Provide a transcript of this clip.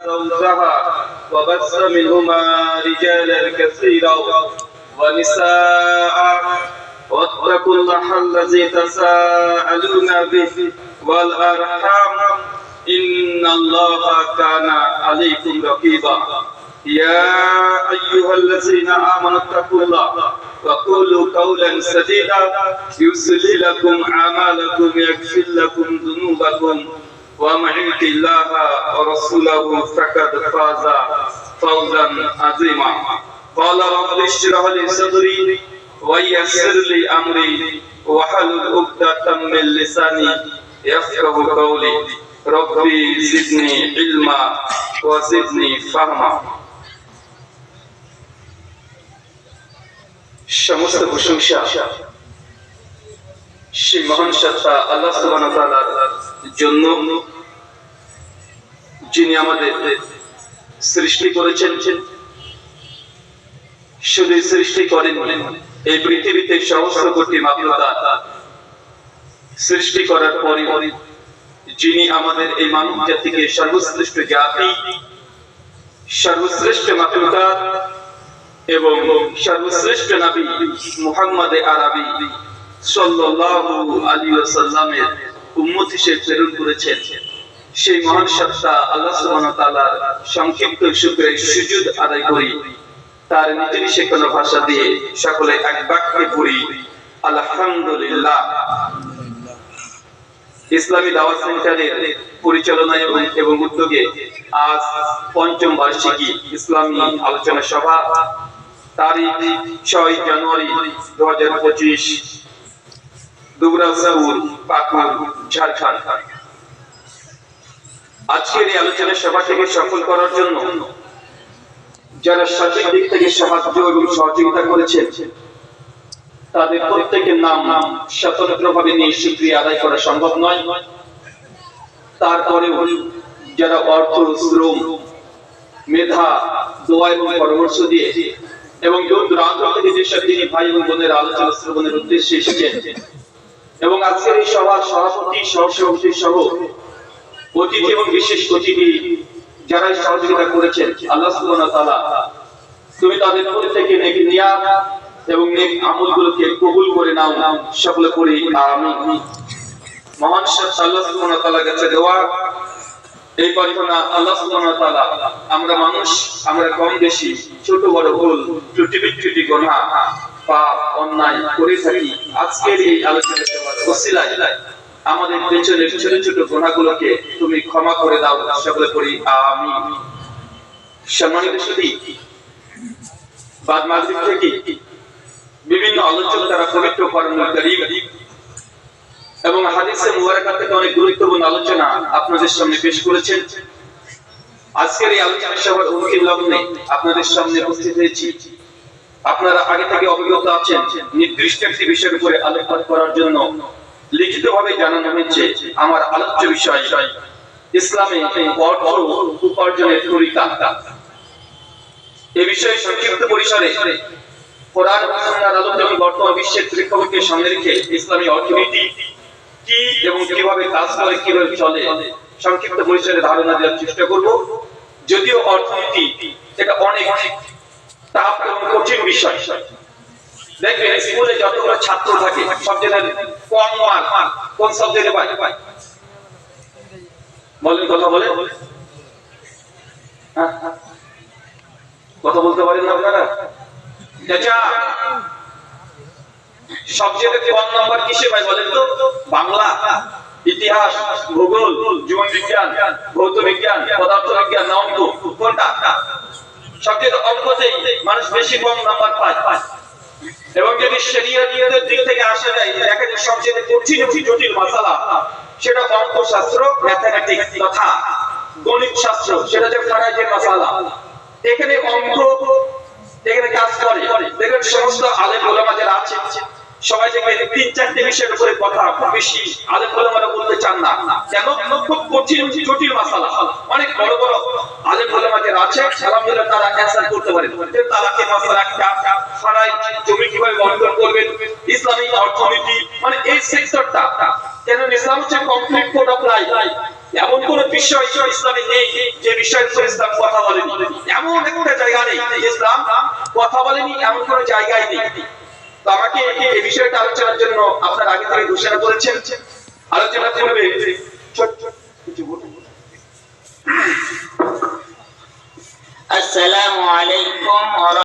زوجها وبث منهما رجالا كثيرا ونساء واتقوا الله الذي تساءلون به والأرحام إن الله كان عليكم رقيبا يا أيها الذين آمنوا اتقوا الله وقولوا قولا سديدا يصلح لكم أعمالكم يغفر لكم ذنوبكم ومن يطع الله ورسوله فقد فاز فوزا عظيما قال رب اشرح لي صدري ويسر لي أمري واحلل عقدة من لساني يفقهوا قولي ربي زدني علما وزدني فهما সমস্ত প্রশংসা সেই মহান সত্তা আল্লাহ সুবহানাহু ওয়া তাআলার জন্য, যিনি আমাদের সৃষ্টি করেছেন। শুধু সৃষ্টি করেন, এই পৃথিবীতে সমস্ত কোটি মাখলুকাত সৃষ্টি করার পরে যিনি আমাদের এই মানব জাতিকে সর্বশ্রেষ্ঠ জাতি, সর্বশ্রেষ্ঠ মাখলুকাত এবং সর্বশ্রেষ্ঠ নবী মুহাম্মদ আরবি সাল্লাল্লাহু আলাইহি ওয়াসাল্লামের উম্মত হিসেবে প্রেরণ করেছেন, সেই মহান সত্তা আল্লাহ সুবহানাহু ওয়া তাআলার সংক্ষিপ্ত শুকরিয়া সুজুদ আদায় করি। তার নিজের শেখানো ভাষা দিয়ে সকলে এক বাক্যে পড়ি আলহামদুলিল্লাহ। ইসলামী দাওয়াত সেন্টারের পরিচালনায় এবং উদ্যোগে আজ পঞ্চম বার্ষিকী ইসলামী আলোচনা সভা তারিখ 6 জানুয়ারি 2025 দুবরাজপুর পাকুড় ঝাড়খণ্ড। আজকের এই আলোচনা সভা থেকে সফল করার জন্য যারা সঠিক দিক থেকে সাহায্য এবং সহযোগিতা করেছেন তাদের প্রত্যেকের নাম স্বতন্ত্রভাবে নিয়ে শুকরিয়া আদায় করা সম্ভব নয়। তারপরেও যারা অর্থ, শ্রম, মেধা, দোয়া এবং পরামর্শ দিয়ে এবং দূর দূরান্ত থেকে যেসব দিনী ভাই এবং বোনের আলোচনা শ্রবণের উদ্দেশ্যে এসেছেন এবং আজকের এই সভার সভাপতি, সহসভাপতি সহ অতিথি এবং বিশেষ অতিথি যারা সহযোগিতা করেছেন, আল্লাহ সুবহানাহু ওয়া তাআলা তুমি তাদের প্রত্যেককে নেক নিয়াত এবং নেক আমলগুলোকে কবুল করে নাও, সকলে পড়ি আমিন। মহান সত্তা আল্লাহ সুবহানাহু ওয়া তাআলার কাছে দোয়া, এই প্রার্থনা আল্লাহ সুবহানাহু ওয়া তাআলা আমরা মানুষ, আমরা কম বেশি ছোট বড় ভুল ত্রুটি বিচ্যুতি গুনাহ পাপ অন্যায় করে থাকি, আজকের এই আলোচনা সভার ওসিলায় আমাদের পেছনের ছোট ছোট গুনাহগুলোকে তুমি ক্ষমা করে দাও, সকলে পড়ি আমিন। সম্মানিত সুধী, বাদ মাগরিব থেকে বিভিন্ন আলোচক তারা পবিত্র কোরআনুল কারীম এবং হাদিসে মুবারাকাত থেকে অনেক গুরুত্বপূর্ণ আলোচনা আপনাদের সামনে পেশ করেছেন। আজকের এই আলোচনা সভার অন্তিম লগ্নে আপনাদের সামনে উপস্থিত হয়েছি। আপনারা আগে থেকে অবগত আছেন, নির্দিষ্ট একটি বিষয়ের উপরে আলোকপাত করার জন্য লিখিতভাবে জানানো হয়েছে আমার আলোচ্য বিষয় ইসলামে অর্থ উপার্জনের তরিকা। এই বিষয়ে সংক্ষিপ্ত পরিসরে কোরআন ও সুন্নাহর আলোকে বর্তমান বিশ্বের প্রেক্ষাপটকে সামনে রেখে ইসলামী অর্থনীতি কি এবং কিভাবে কাজ করে, কিভাবে চলে, সংক্ষিপ্ত পরিসরে ধারণা দেওয়ার চেষ্টা করব। যদিও অর্থনীতি এটা অনেক টাফ এবং কঠিন বিষয়। দেখবেন স্কুলে যতগুলো ছাত্র থাকে সবচেয়ে কম মার্ক কোন সাবজেক্টে পায়? বলেন, কথা বলেন, কথা বলতে পারেন না আপনারা? সবচেয়ে কম নাম্বার কিসে পায় বলেন তো? বাংলা, ইতিহাস, ভূগোল, জীবন বিজ্ঞান, ভৌত বিজ্ঞান, পদার্থ বিজ্ঞান না অঙ্ক? কোনটা? সবচেয়ে অঙ্কতেই মানুষ বেশি কম নাম্বার পায়। এবং যদি শরীয়তের দিক থেকে আসা যায়, দেখা যায় সবচেয়ে কঠিন জটিল মাসালা সেটা অঙ্কশাস্ত্র, ম্যাথমেটিক্স তথা গণিত শাস্ত্র, সেটা যে ফারাইজের মাসালা। এখানে অঙ্ক এখানে কাজ করে। দেখবেন সমস্ত আলেম ওলামা যারা আছে সবাই দেখবেন 3-4টি বিষয়ের উপরে কথা বেশি আলেম ওলামারা বলতে চান না। কেন? খুব কঠিন জটিল মাসালা, অনেক বড় বড় আলেম ওলামা যারা আছে আলহামদুলিল্লাহ তারা অ্যানসার করতে পারেন। তালাকের মাসালা একটা, ফারাইজ জমি কিভাবে বন্টন করবেন, ইসলামিক অর্থনীতি, মানে এই সেক্টরটা। কেন ইসলাম হচ্ছে কমপ্লিট কোড অফ লাইফ। এমন কোন বিষয় ইসলামে নেই যে বিষয়ের উপর ইসলাম কথা বলেনি। এমন একটা জায়গা নেই যে ইসলাম কথা বলেনি, এমন কোনো জায়গায় নেই। তো আমাকে এই বিষয়টা আলোচনার জন্য আপনার আগে থেকে ঘোষণা করেছেন। আলোচনা করবে আসসালামু আলাইকুম।